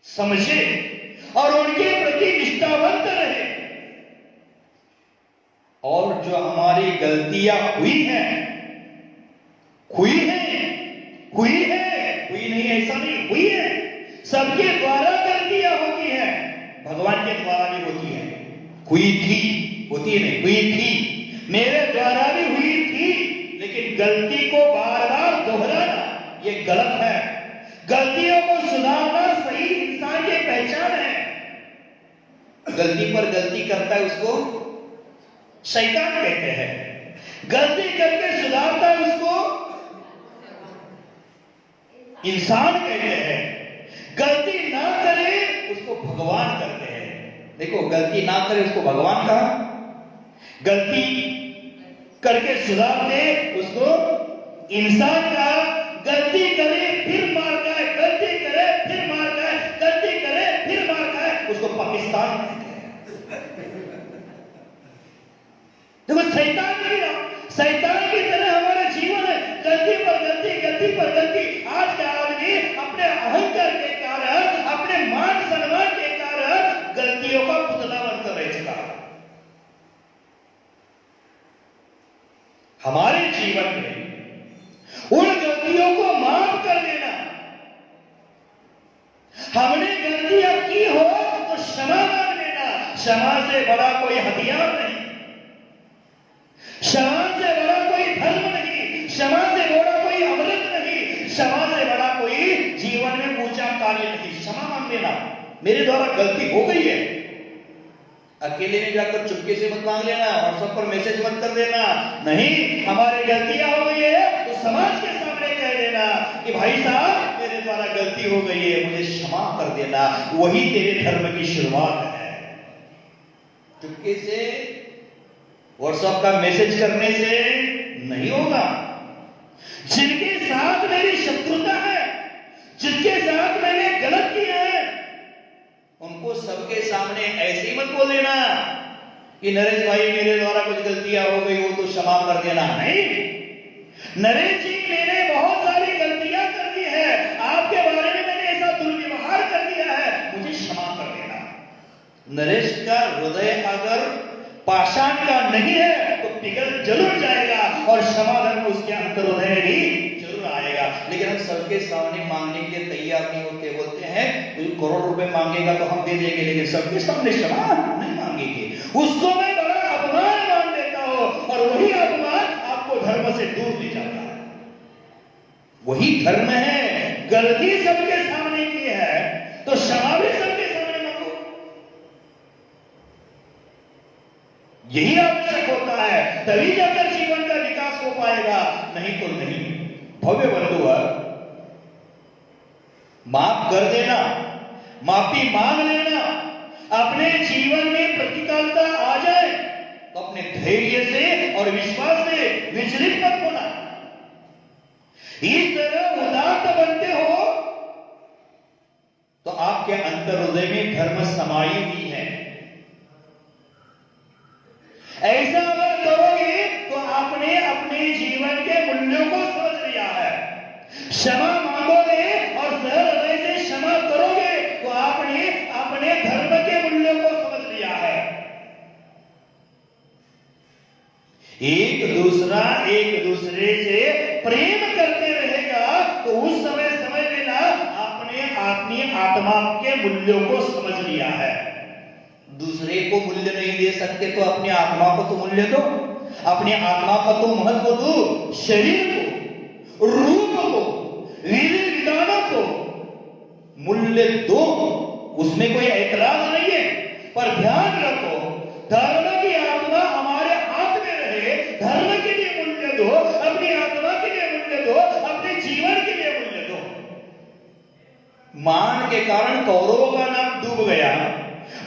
समझे और उनके प्रति निष्ठावंत रहे। और जो हमारी गलतियां हुई हैं, हुई नहीं ऐसा नहीं, हुई है। सबके द्वारा गलतियां होती है, भगवान के द्वारा भी होती है। हुई थी, होती है नहीं, हुई थी, मेरे द्वारा भी हुई थी, लेकिन गलती को बार बार दोहराना ये गलत है। गलतियों को सुधारना सही इंसान की पहचान है। गलती पर गलती करता है उसको शैतान कहते हैं, गलती करके सुधारता है उसको इंसान कहते हैं, गलती ना करे उसको भगवान कहते हैं। देखो, गलती ना करे उसको भगवान कहा, गलती करके सुधार दे उसको इंसान का, गलती करे फिर मार खाए, गलती करे फिर मार खाए, गलती करे फिर मार खाए, उसको पाकिस्तान कहते हैं। देखो, शैतान की तरह हमारा जीवन है, गलती पर गलती, गलती पर गलती। आज का आदमी अपने अहंकार के कारण, अपने मान सम्मान के कारण गलतियों का पुतला बनकर रह चुका है। हमारे जीवन में उन गलतियों को माफ कर देना। हमने गलतियां की हो तो क्षमा मांग लेना। क्षमा से बड़ा कोई हथियार नहीं, क्षमा से बड़ा कोई धर्म नहीं, क्षमा से बड़ा कोई अमृत नहीं, क्षमा से बड़ा कोई जीवन में ऊंचा कार्य नहीं। क्षमा मांग लेना, मेरे द्वारा गलती हो गई है। अकेले में जाकर चुपके से मत मांग लेना, व्हाट्सएप पर मैसेज मत कर देना, नहीं, हमारी गलतियां हो गई है तो समाज के सामने कह देना कि भाई साहब मेरे द्वारा गलती हो गई है, मुझे क्षमा कर देना। वही तेरे धर्म की शुरुआत है। चुपके से व्हाट्सएप का मैसेज करने से नहीं होगा। जिनके साथ मेरी शत्रुता है, जिनके साथ मैंने गलत किया है, उनको सबके सामने ऐसे ही मत बोल देना कि नरेश भाई मेरे द्वारा कुछ गलतियां हो गई हो तो क्षमा कर देना। नहीं, नरेश जी मैंने बहुत सारी गलतियां कर दी है, आपके बारे में मैंने ऐसा दुर्व्यवहार कर दिया है, मुझे क्षमा कर देना। नरेश का हृदय अगर पाषाण का नहीं है तो पिघल जरूर जाएगा और क्षमा धर्म उसके अंतर हृदय में भी जरूर आएगा। लेकिन हम सबके सामने मांगने के लिए तैयार नहीं होते। बोलते हैं करोड़ रुपए मांगेगा तो हम दे देंगे, लेकिन सबके सामने क्षमा नहीं मांगेंगे। उसको मैं बड़ा अपमान मान देता हूं, और वही अपमान आपको धर्म से दूर ले जाता है। वही धर्म है। गलती सबके सामने की है तो क्षमा भी सबके सामने मांगो। यही आवश्यक होता है, तभी जाकर जीवन का विकास हो पाएगा, नहीं तो नहीं। भव्य बंधु, माफ कर देना, माफी मांग लेना, अपने जीवन में प्रतिकूलता आ जाए तो अपने धैर्य से और विश्वास से विचलित मत होना। इस तरह उदात्त बनते हो तो आपके अंतर हृदय में धर्म समाई हुई है। ऐसा अगर करोगे तो आपने अपने जीवन के मूल्यों को समझ लिया है। क्षमा मांगोगे और सरल हृदय से क्षमा करोगे तो आपने अपने धर्म के मूल्यों को समझ लिया है। एक दूसरे से प्रेम करते रहेगा तो उस समय समझ लेना आपने अपनी आत्मा के मूल्यों को समझ लिया है। दूसरे को मूल्य नहीं दे सकते तो अपनी आत्मा को तो मूल्य दो, अपनी आत्मा का तो महत्व दो, शरीर को, रूप को, विधि विधानों को मूल्य दो, उसमें कोई ऐतराज नहीं है। पर ध्यान रखो, धर्म की आत्मा हमारे हाथ में रहे। धर्म के लिए मूल्य दो, अपनी आत्मा के लिए मूल्य दो, अपने जीवन के लिए मूल्य दो। मान के कारण कौरवों का नाम डूब गया,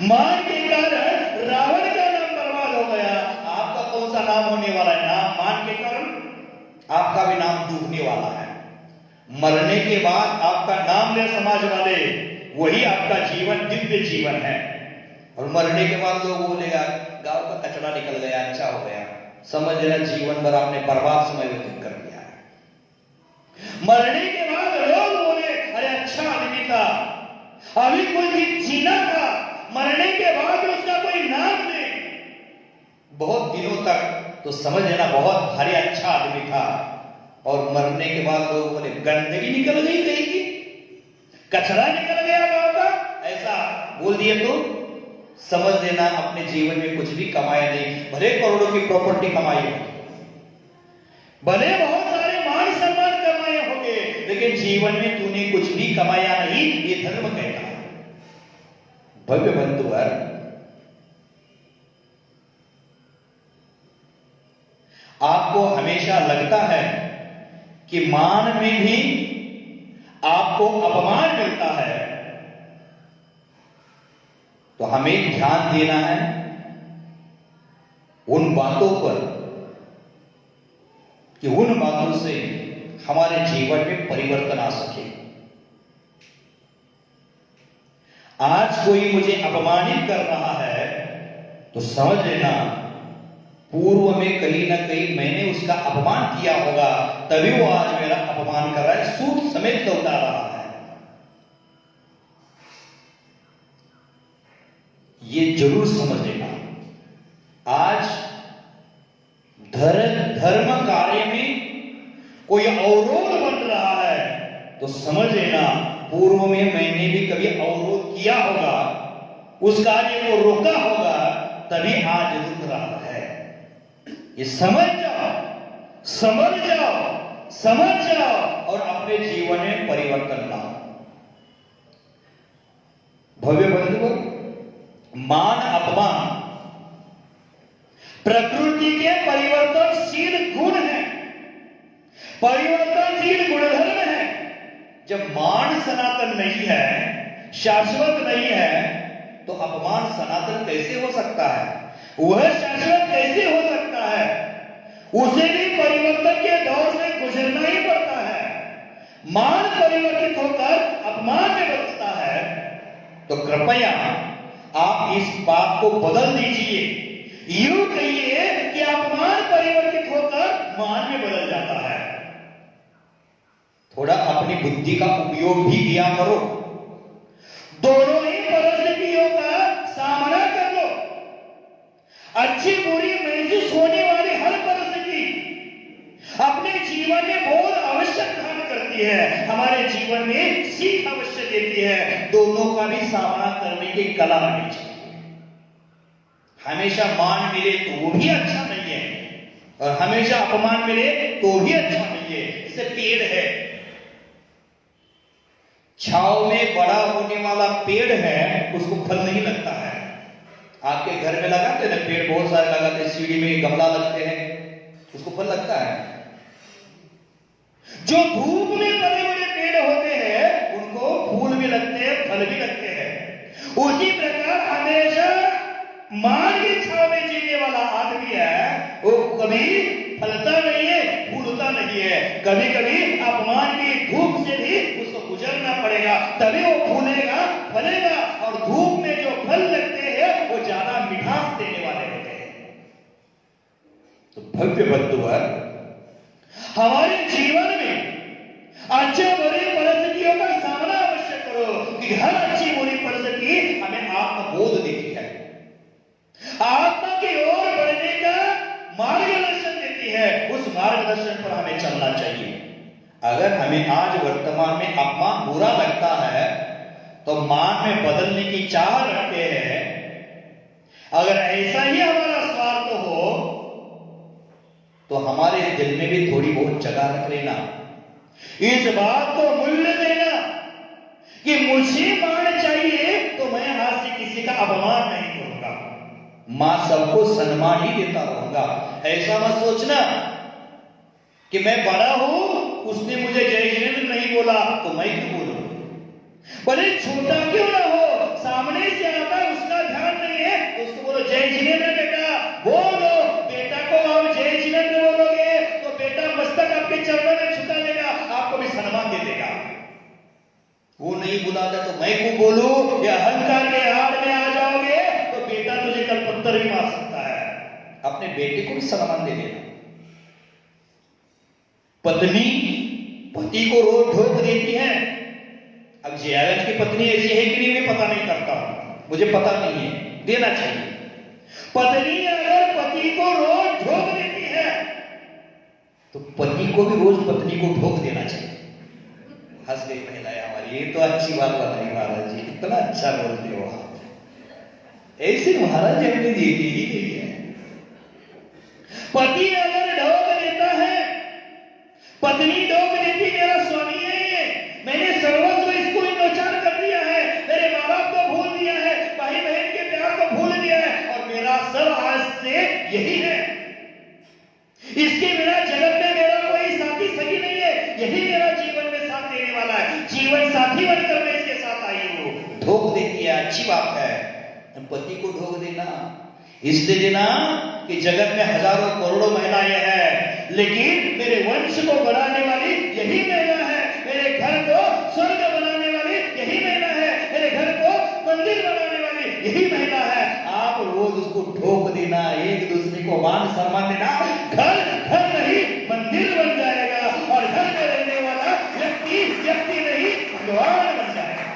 मान के कारण रावण का नाम बर्बाद हो गया। आपका कौन सा नाम होने वाला है? नाम मान के कारण आपका भी नाम डूबने वाला है। मरने के बाद आपका नाम ले समाज वाले, वही आपका जीवन दिव्य जीवन है। और मरने के बाद लोग बोलेगा गांव का कचरा निकल गया, अच्छा हो गया। समझ लेना जीवन भर आपने बर्बाद समय व्यतीत कर दिया है। मरने के बाद लोग बोले अरे अच्छा आदमी था, अभी कोई दिन जीना था, मरने के बाद उसका कोई नाम नहीं। बहुत दिनों तक तो समझ लेना बहुत भारी अच्छा आदमी था, और मरने के बाद लोग बोले गंदगी निकल गई कहीं की, कचरा निकल गया गांव का, ऐसा बोल दिए तो समझ लेना अपने जीवन में कुछ भी कमाया नहीं। भले करोड़ों की प्रॉपर्टी कमाई हो, भले बहुत सारे मान सम्मान कमाए होंगे, लेकिन जीवन में तूने कुछ भी कमाया नहीं, ये धर्म कहता है। भव्य बंधुवर, आपको हमेशा लगता है कि मान में भी आपको अपमान मिलता है, तो हमें ध्यान देना है उन बातों पर कि उन बातों से हमारे जीवन में परिवर्तन आ सके। आज कोई मुझे अपमानित कर रहा है तो समझ लेना पूर्व में कहीं ना कहीं मैंने उसका अपमान किया होगा, तभी वो आज मेरा अपमान कर रहा है, सूट समेत लौटा रहा है। ये जरूर समझ लेना, आज धर्म कार्य में कोई अवरोध बन रहा है तो समझ लेना पूर्व में मैंने भी कभी अवरोध किया होगा, उस कार्य को रोका होगा, तभी आज रुक रहा है। ये समझ जाओ, समझ जाओ, समझ जाओ और अपने जीवन में परिवर्तन लाओ। भव्य बंधुओं, मान अपमान प्रकृति के परिवर्तनशील गुण है, परिवर्तनशील गुणधर्म है। जब मान सनातन नहीं है, शाश्वत नहीं है, तो अपमान सनातन कैसे हो सकता है? वह शाश्वत कैसे हो सकता है? उसे भी परिवर्तन के दौर से गुजरना ही पड़ता है। मान परिवर्तित होकर अपमान में बदलता है, तो कृपया आप इस बात को बदल दीजिए। यूं कहिए कि अपमान परिवर्तित होकर मान में बदल जाता है। थोड़ा अपनी बुद्धि का उपयोग भी किया करो, दोनों ही परिस्थितियों का सामना कर लो। अच्छी बुरी महसूस होने वाली हर परिस्थिति अपने जीवन में बहुत आवश्यक काम करती है, हमारे जीवन में सीख अवश्य देती है। दोनों का भी सामना करने की कला आनी चाहिए। हमेशा मान मिले तो वो भी अच्छा नहीं है, और हमेशा अपमान मिले तो भी अच्छा नहीं है। जैसे पेड़ है, छांव में बड़ा होने वाला पेड़ है, उसको फल नहीं लगता है। आपके घर में लगाते हैं ना पेड़, बहुत सारे लगाते हैं, सीढ़ी में गमला लगते हैं, उसको फल लगता है। जो धूप में बड़े बड़े पेड़ होते हैं उनको फूल भी लगते हैं, फल भी लगते हैं। उसी प्रकार हमेशा मान की छांव में जीने वाला आदमी तभी वो फूलेगा, फलेगा, और धूप में जो फल लगते हैं वो ज्यादा मिठास देने वाले होते हैं। तो भव्य बंधुवर, हमारे जीवन में अच्छे बुरी परिस्थितियों का सामना अवश्य करो कि हर अच्छी बुरी परिस्थिति हमें आत्मबोध देती है, आत्मा की ओर बढ़ने का मार्गदर्शन देती है। उस मार्गदर्शन पर हमें चलना चाहिए। अगर हमें आज वर्तमान में अपमान बुरा लगता है तो मान में बदलने की चाह रखते हैं। अगर ऐसा ही हमारा स्वार्थ हो तो हमारे दिल में भी थोड़ी बहुत जगह रख लेना, इस बात को मूल्य देना कि मुझे मान चाहिए तो मैं आज से किसी का अपमान नहीं करूंगा, मां सबको सम्मान ही देता रहूंगा। ऐसा मत सोचना कि मैं बड़ा हूं, उसने मुझे जय जिनेंद्र नहीं बोला तो मैं क्यों बोलूं। भले छोटा क्यों ना हो, सामने से आता उसका ध्यान नहीं है तो उसको बोलो जय जिनेंद्र बेटा, बोलो। बेटा को आप जय जिनेंद्र बोलोगे तो बेटा मस्तक आपके चरणों में झुका देगा, आपको भी सम्मान दे देगा। वो नहीं बुलाता तो मैं क्यों बोलूं, या अहंकार के आड़ में आ जाओगे तो बेटा तुझे कल पत्थर भी मार सकता है। अपने बेटे को भी सम्मान दे देना। पत्नी पति को रोज ठोक देती है। अब जयागंज की पत्नी ऐसी है कि नहीं, मैं पता नहीं करता, मुझे पता नहीं है, देना चाहिए। पत्नी अगर पति को रोज ठोक देती है तो पति को भी रोज पत्नी को ठोक देना चाहिए। हंस गई महिलाएं हमारी, ये तो अच्छी बात बताई महाराज जी, इतना अच्छा बोलते हो आप। ऐसे महाराज जी हमने देखी ही नहीं है। पति अगर ठोक देता है, पत्नी ठोक देती मेरा स्वामी है ये, मैंने सर्वस्व इसको इनोचार कर दिया है, मेरे माँ बाप को भूल दिया है, भाई बहन के प्यार को भूल दिया है, और मेरा सब आज से यही है। इसके बिना जगत में मेरा कोई साथी सही नहीं है, यही मेरा जीवन में साथ देने वाला है, जीवन साथी बनकर मैं इसके साथ आई हूं। ठोक देती है, अच्छी बात है। पति को ठोक देना इसलिए देना कि जगत में हजारों करोड़ों महिलाएं हैं, लेकिन मेरे वंश को बढ़ाने वाली यही महिला है, मेरे घर को स्वर्ग बनाने वाली यही महिला है, मेरे घर को मंदिर बनाने वाली यही महिला है। आप रोज उसको ठोक देना, एक दूसरे को मान सम्मान देना, घर घर नहीं मंदिर बन जाएगा, और घर में रहने वाला व्यक्ति व्यक्ति नहीं भगवान बन जाएगा।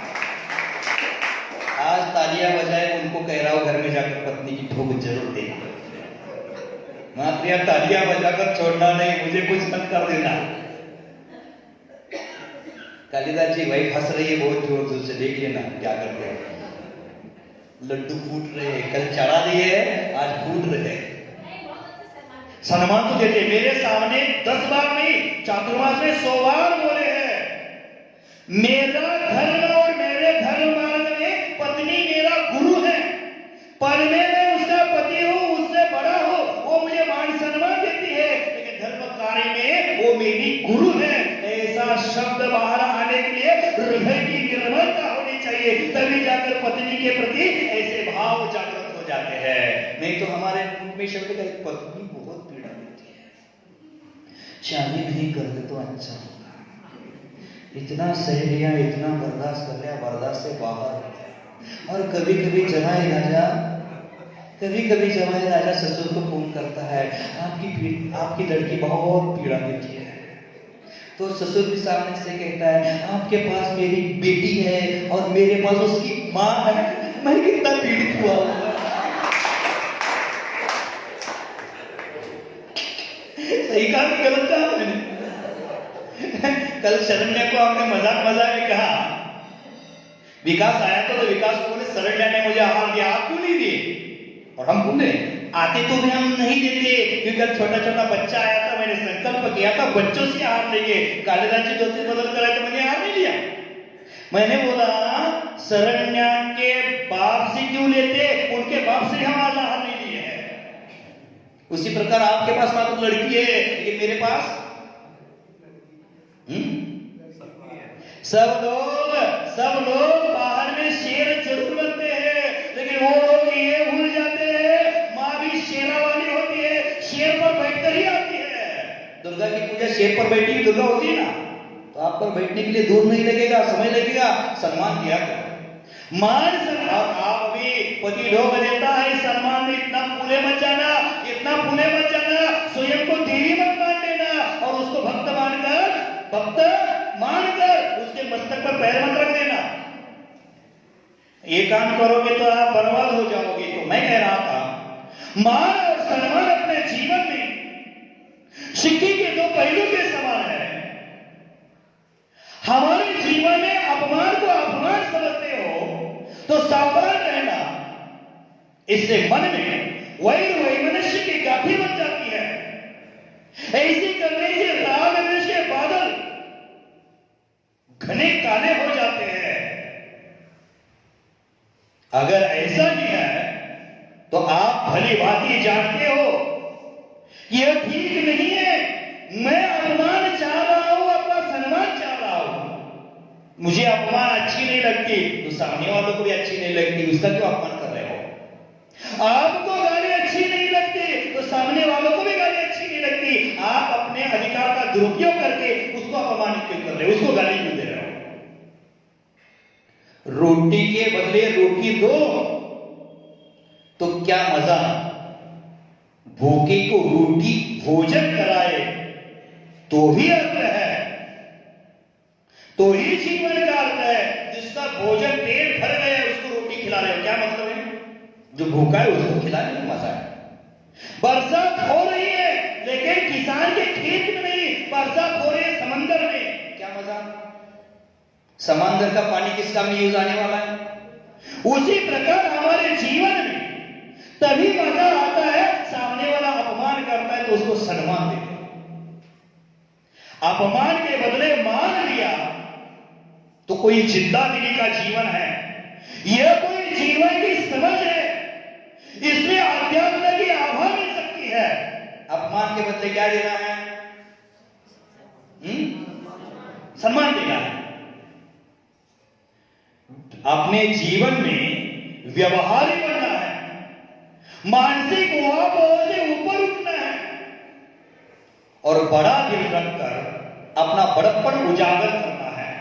आज तालियां बजाए उनको कह रहा हूं घर में जाकर पत्नी की ठोक जरूर देना। मात्रिया तालियां बजाकर छोड़ना नहीं, मुझे कुछ मत कर देना। कालिदास जी वही हंस रही है बहुत जोर जोर से, देख लेना क्या करते हैं। लड्डू फूट रहे हैं, कल चढ़ा दिए आज फूट रहे हैं। सम्मान तो देते, मेरे सामने 10 बार नहीं, चातुर्मास में 100 बार बोले हैं, मेरा धर्म और मेरे धर्म मार्ग में पत्नी मेरा गुरु है, पर मैं उसका पति हूं, उससे बड़ा हूं, वो मुझे मान सम्मान देती है, लेकिन धर्म कार्य में वो मेरी गुरु है। ऐसा शब्द बाहर आने के लिए हृदय की निर्मलता होनी चाहिए, तभी जाकर पत्नी के प्रति ऐसे भाव जागृत हो जाते हैं। नहीं तो हमारे मुंह में शब्द का पत्नी बहुत पीड़ा देती है, शादी नहीं कर दे तो अच्छा होगा, इतना सह लिया, इतना बर्दाश्त कर लिया, बर्दाश्त से बाहर होता है। और कभी कभी जमाई राजा ससुर को फोन करता है, आपकी लड़की बहुत पीड़ा देती है। तो ससुर भी सामने से कहता है, आपके पास मेरी बेटी है और मेरे पास उसकी माँ है, मैं कितना पीड़ित हुआ। सही कहा कि गलत कहा मैंने? कल शरण्या को हमने मजाक में कहा, विकास आया तो विकास को बोले शरण्या ने मुझे आहार दिया, आप क्यों नहीं दिए? और हम बोले आते तो भी हम नहीं देते, क्योंकि कल छोटा छोटा बच्चा आया था, मैंने संकल्प किया था बच्चों से आहार लेंगे। कालिदास जी 2 दिन बदल कर आए तो मैंने आहार नहीं लिया। मैंने बोला शरण्या के बाप से क्यों लेते, उनके बाप से हम आज आहार नहीं लिए हैं। उसी प्रकार आपके पास मात्र लड़की है, लेकिन मेरे पास सब लोग बाहर में शेर जरूर बनते हैं, लेकिन वो लोग ये भूल जाते हैं माँ भी शेरा वाली होती है, शेर पर बैठकर ही आती है। दुर्गा की पूजा शेर पर बैठी दुर्गा होती है ना, तो आप पर बैठने के लिए दूर नहीं लगेगा, समय लगेगा, सम्मान किया करो। मान सम्मान आप भी पति लोग देता है, सम्मान में इतना फूले मत जाना, इतना फूले मत जाना, स्वयं को देवी मत मान लेना और उसको भक्त मानकर उसके मस्तक पर पैर मत रख देना। ये काम करोगे तो आप बर्बाद हो जाओगे। तो मैं कह रहा था मान और सम्मान अपने जीवन में सिक्के के दो पहलू के समान है। हमारे जीवन में अपमान को अपमान समझते हो तो सावधान रहना, इससे मन में वही मनुष्य की गाठी बन जाती है। ऐसी करने से राग द्वेष के बादल घने काले हो जाते हैं। अगर ऐसा नहीं है तो आप भली भांति जानते हो यह ठीक नहीं है। मैं अपमान चाह रहा हूं, अपना सम्मान चाह रहा हूं, मुझे अपमान अच्छी नहीं लगती तो सामने वालों को भी अच्छी नहीं लगती, उसका क्यों अपमान कर रहे हो? आपको गाली अच्छी नहीं लगती तो सामने वालों को भी गाली अच्छी नहीं लगती। आप अपने अधिकार का दुरुपयोग करके उसको अपमानित क्यों कर रहे हो, उसको गाली क्यों दे रहे हो? रोटी के बदले रोटी दो तो क्या मजा, भूखे को रोटी भोजन कराए तो भी अर्थ है, तो ही जीवन का अर्थ है। जिसका भोजन पेट भर गया उसको रोटी खिला रहे हो, क्या मतलब है? जो भूखा है उसको खिलाने में मजा है। बरसात हो रही है लेकिन किसान के खेत में नहीं, बरसात हो रही है समंदर में, क्या मजा? समंदर का पानी किस काम में यूज आने वाला है? उसी प्रकार हमारे जीवन में तभी मजा आता है, सामने वाला अपमान करता है तो उसको सम्मान देते। अपमान के बदले मान लिया तो कोई जिंदादिली का जीवन है, यह कोई जीवन की समझ है, इसमें अध्यात्म की आभा मिल सकती है। अपमान के बदले क्या देना है? सम्मान देना है। अपने जीवन में व्यवहारिक बनना है, मानसिक ऊहापोह से ऊपर उठना है और बड़ा दिल रखकर अपना बड़प्पन उजागर करना है।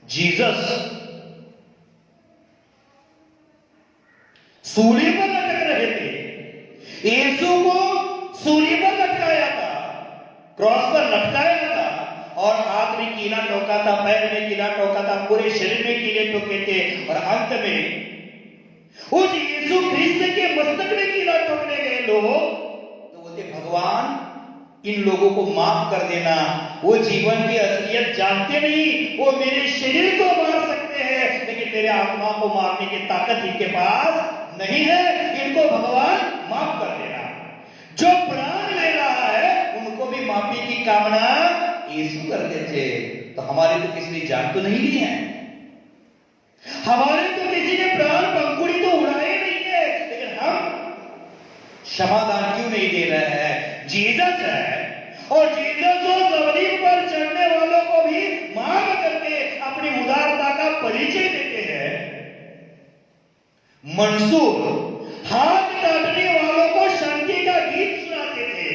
जीसस सूली पर लटक रहे थे, यीशु को सूली पर लटकाया था, क्रॉस पर लटकाया था और हाथ में कीला ठोका था, पैर में कीला ठोका था, पूरे शरीर में कीले ठोके थे और अंत में उस यीशु ख्रिस्त के मस्तक में कीला ठोकने गए लोग तो बोलते भगवान इन लोगों को माफ कर देना। वो जीवन की असलियत जानते नहीं, वो मेरे शरीर को मार सकते हैं लेकिन मेरे आत्मा को मारने की ताकत इनके पास नहीं है, इनको भगवान माफ कर देना। जो प्राण ले रहा है उनको भी माफी की कामना यीशु करते थे। तो हमारे तो किसी ने जान तो नहीं ली है, हमारे तो किसी ने प्राण पंखुड़ी तो उड़ाए नहीं है, लेकिन हम क्षमादान क्यों नहीं दे रहे हैं? जीसस है और जीसस उस सलीब पर चढ़ने वालों को भी माफ करके अपनी उदारता का परिचय देते हैं। मंसूर हाथ काटने वालों को शांति का गीत सुनाते थे।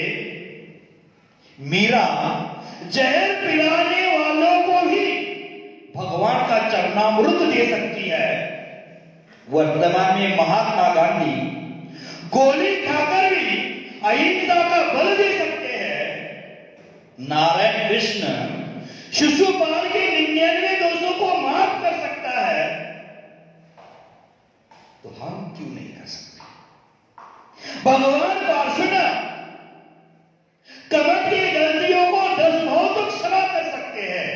मीरा जहर पिलाने वालों को भी भगवान का चरणामृत दे सकती है। वर्तमान में महात्मा गांधी गोली खाकर भी अहिंसा का बल दे सकते हैं। नारायण कृष्ण शिशुपाल के 99 दोषों को माफ कर सकता है, तो हम क्यों नहीं कर सकते? भगवान पार्षद कमर की गलतियों को 10 भाव तो क्षमा कर सकते हैं।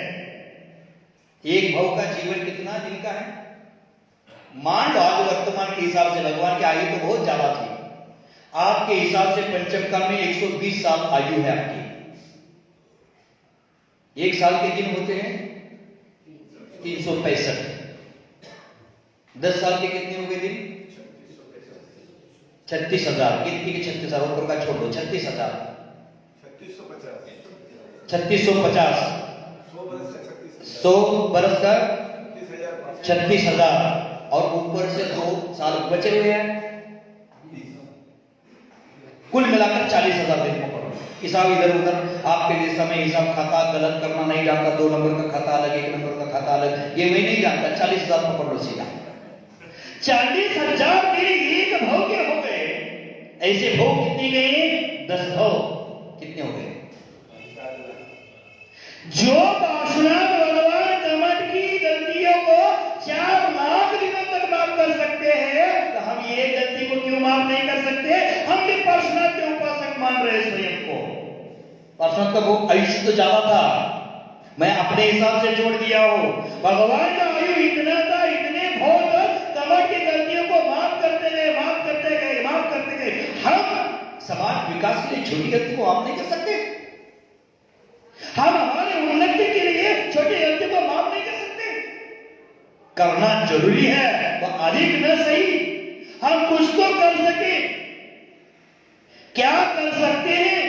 एक भाव का जीवन कितना दिन का है? मान लो आज वर्तमान के हिसाब से भगवान की आयु तो बहुत ज्यादा थी, आपके हिसाब से पंचम काल में 120 साल आयु है आपकी। एक साल के दिन होते हैं 365। 10 साल के कितने हो गए दिन? 36,000। कितने के 36,000? ऊपर का छोड़ दो, 36,000। 3650। 100 बरस का 36,000 और ऊपर से 2 साल बचे हुए हैं, कुल मिलाकर 40,000 दिन को पढ़ो। हिसाब इधर उधर, आपके लिए समय हिसाब खाता गलत करना नहीं जानता, 2 नंबर का खाता अलग, 1 नंबर का खाता अलग, ये मैं नहीं जानता। 40,000 पकड़ लो सीधा। 40,000 मेरे एक भाव के हो गए। ऐसे भाव कितने गए? 10 भाव। कितने हो गए? जो वासना भगवान कमट की गलतियों को 4 लाख दिनों तक माफ कर सकते हैं, तो हम ये गलती को क्यों माफ नहीं कर सकते? हम भी पार्श्वनाथ के उपासक मान रहे स्वयं को। पार्श्वनाथ का वो आयुष्य तो ज्यादा था, मैं अपने हिसाब से जोड़ दिया हूं। भगवान का आयु इतना था, इतने बहुत कमट की गलतियों को माफ करते गए, माफ करते गए, माफ करते गए। हम समाज विकास के लिए छोटी गलती को माफ नहीं कर सकते? हम हमारे उन्नति के लिए छोटी गलती को माफ नहीं कर सकते? करना जरूरी है, तो अधिक न सही हम कुछ तो कर सके। क्या कर सकते हैं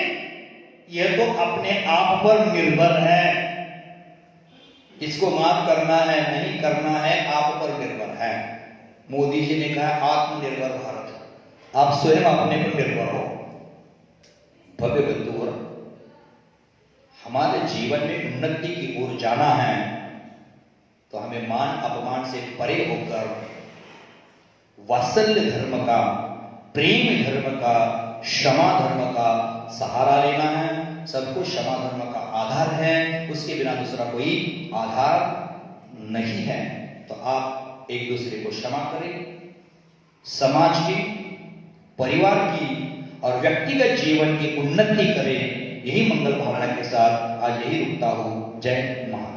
यह तो अपने आप पर निर्भर है। इसको माफ करना है नहीं करना है आप पर निर्भर है। मोदी जी ने कहा आत्मनिर्भर भारत, आप स्वयं अपने पर निर्भर हो। भव्य बंधुवर, हमारे जीवन में उन्नति की ओर जाना है तो हमें मान अपमान से परे होकर वात्सल्य धर्म का, प्रेम धर्म का, क्षमा धर्म का सहारा लेना है। सबको क्षमा धर्म का आधार है, उसके बिना दूसरा कोई आधार नहीं है। तो आप एक दूसरे को क्षमा करें। समाज की, परिवार की और व्यक्तिगत जीवन की उन्नति करें। यही मंगल भावना के साथ आज यही रुकता हूं। जय महाराज।